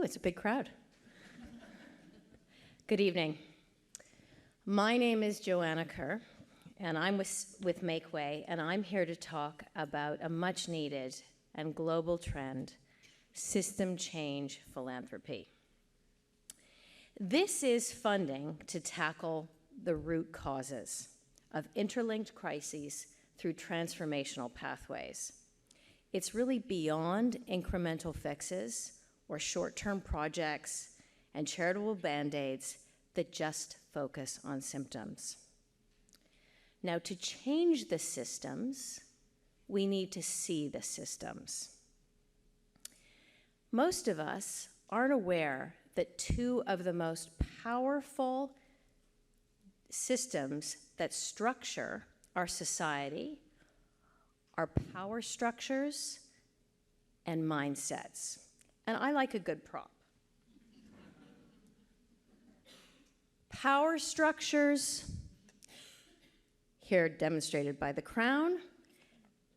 Oh, it's a big crowd. Good evening. My name is Joanna Kerr, and I'm with MakeWay, and I'm here to talk about a much-needed and global trend, system change philanthropy. This is funding to tackle the root causes of interlinked crises through transformational pathways. It's really beyond incremental fixes or short-term projects and charitable band-aids that just focus on symptoms. Now, to change the systems, we need to see the systems. Most of us aren't aware that two of the most powerful systems that structure our society are power structures and mindsets. And I like a good prop. Power structures, here demonstrated by the crown,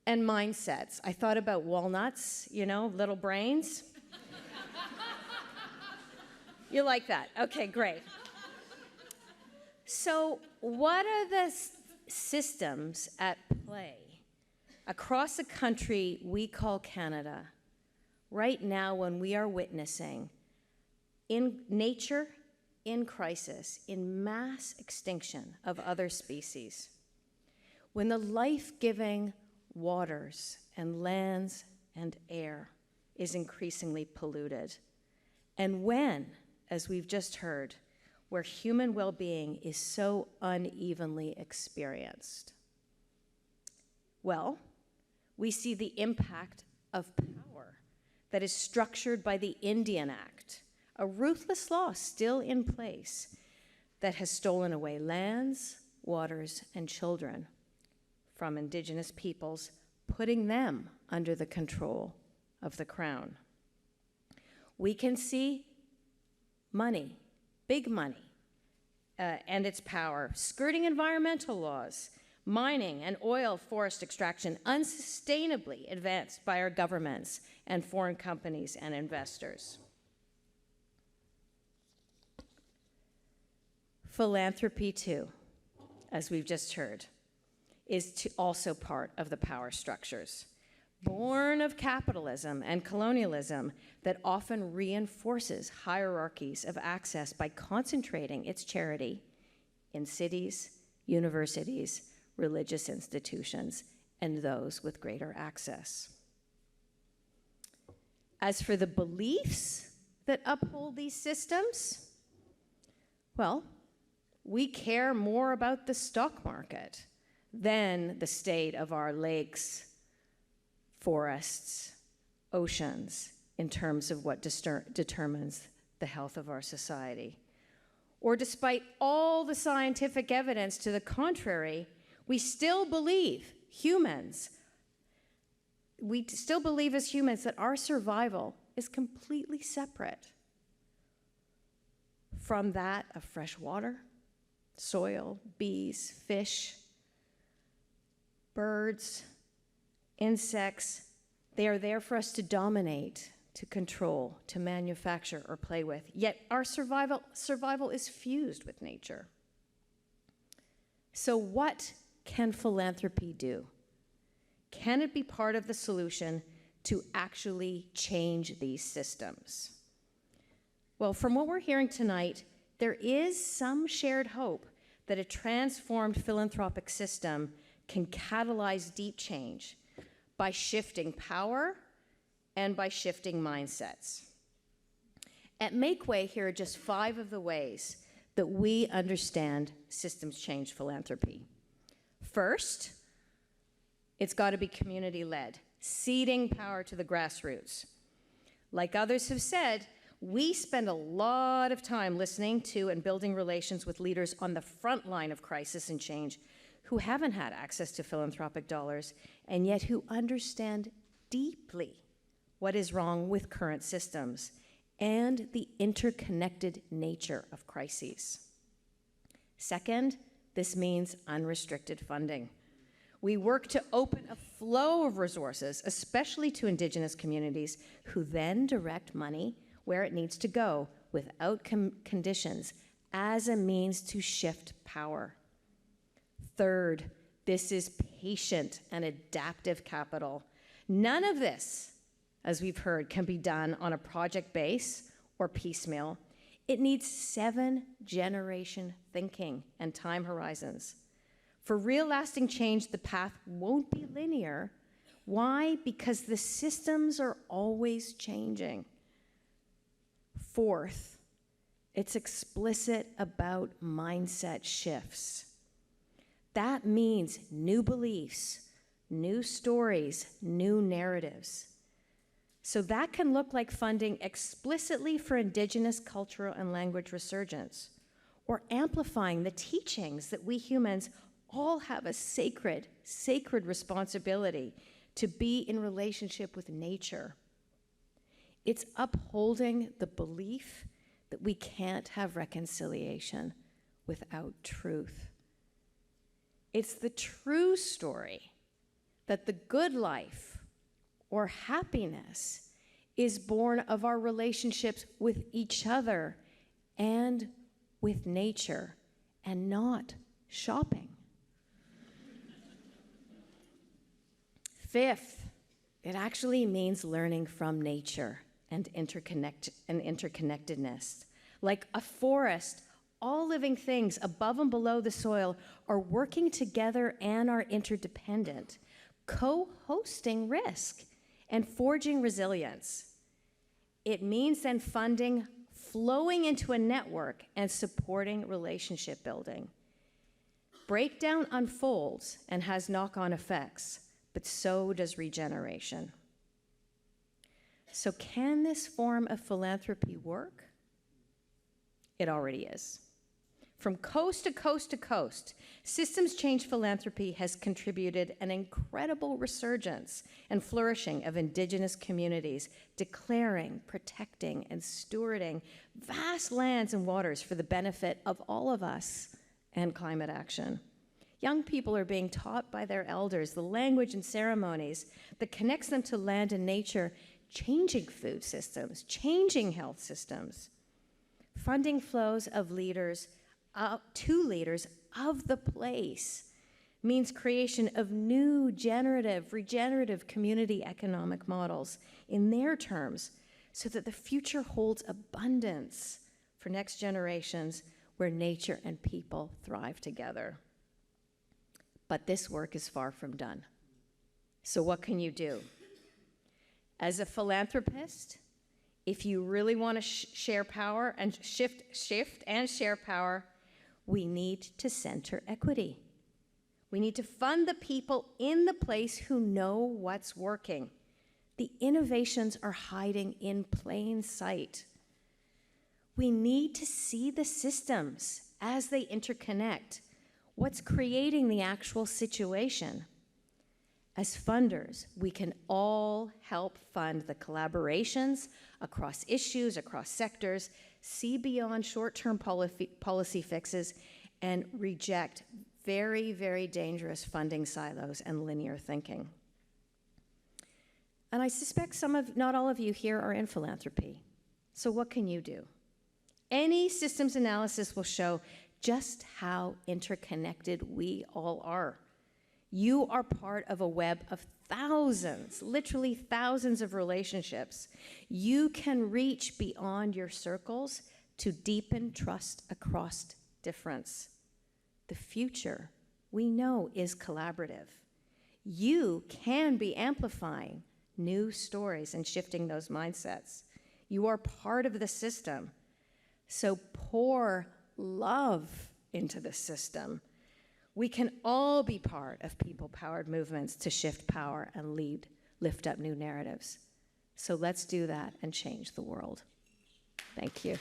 and mindsets. I thought about walnuts, you know, little brains. You like that? Okay, great. So what are the systems at play across a country we call Canada right now when we are witnessing in nature in crisis, in mass extinction of other species, when the life-giving waters and lands and air is increasingly polluted, and when, as we've just heard, where human well-being is so unevenly experienced? Well, we see the impact of power that is structured by the Indian Act, a ruthless law still in place that has stolen away lands, waters, and children from Indigenous peoples, putting them under the control of the Crown. We can see money, big money, and its power, skirting environmental laws, mining and oil forest extraction unsustainably advanced by our governments and foreign companies and investors. Philanthropy, too, as we've just heard, is also part of the power structures, born of capitalism and colonialism that often reinforces hierarchies of access by concentrating its charity in cities, universities, religious institutions, and those with greater access. As for the beliefs that uphold these systems, well, we care more about the stock market than the state of our lakes, forests, oceans, in terms of what determines the health of our society. Or despite all the scientific evidence to the contrary, we still believe as humans that our survival is completely separate from that of fresh water, soil, bees, fish, birds, insects. They are there for us to dominate, to control, to manufacture, or play with. Yet our survival is fused with nature. So what can philanthropy do? Can it be part of the solution to actually change these systems? Well, from what we're hearing tonight, there is some shared hope that a transformed philanthropic system can catalyze deep change by shifting power and by shifting mindsets. At MakeWay, here are just 5 of the ways that we understand systems change philanthropy. First, it's got to be community-led, ceding power to the grassroots. Like others have said, we spend a lot of time listening to and building relations with leaders on the front line of crisis and change who haven't had access to philanthropic dollars and yet who understand deeply what is wrong with current systems and the interconnected nature of crises. Second, this means unrestricted funding. We work to open a flow of resources, especially to Indigenous communities, who then direct money where it needs to go without conditions as a means to shift power. Third, this is patient and adaptive capital. None of this, as we've heard, can be done on a project base or piecemeal. It needs 7-generation thinking and time horizons. For real lasting change, the path won't be linear. Why? Because the systems are always changing. Fourth, it's explicit about mindset shifts. That means new beliefs, new stories, new narratives. So that can look like funding explicitly for Indigenous cultural and language resurgence, or amplifying the teachings that we humans all have a sacred responsibility to be in relationship with nature. It's upholding the belief that we can't have reconciliation without truth. It's the true story that the good life or happiness is born of our relationships with each other and with nature, and not shopping. Fifth, it actually means learning from nature and interconnectedness. Like a forest, all living things above and below the soil are working together and are interdependent, co-hosting risk and forging resilience. It means then funding flowing into a network and supporting relationship building. Breakdown unfolds and has knock-on effects, but so does regeneration. So can this form of philanthropy work? It already is. From coast to coast to coast, systems change philanthropy has contributed an incredible resurgence and flourishing of Indigenous communities, declaring, protecting, and stewarding vast lands and waters for the benefit of all of us and climate action. Young people are being taught by their elders the language and ceremonies that connects them to land and nature, changing food systems, changing health systems. Funding flows of leaders to leaders of the place means creation of new generative, regenerative community economic models in their terms, so that the future holds abundance for next generations where nature and people thrive together. But this work is far from done. So what can you do? As a philanthropist, if you really want to share power and shift and share power, we need to center equity. We need to fund the people in the place who know what's working. The innovations are hiding in plain sight. We need to see the systems as they interconnect, what's creating the actual situation. As funders, we can all help fund the collaborations across issues, across sectors, see beyond short-term policy fixes, and reject very, very dangerous funding silos and linear thinking. And I suspect not all of you here are in philanthropy. So what can you do? Any systems analysis will show just how interconnected we all are. You are part of a web of thousands, literally thousands of relationships. You can reach beyond your circles to deepen trust across difference. The future, we know, is collaborative. You can be amplifying new stories and shifting those mindsets. You are part of the system. So pour love into the system. We can all be part of people-powered movements to shift power and lift up new narratives. So let's do that and change the world. Thank you.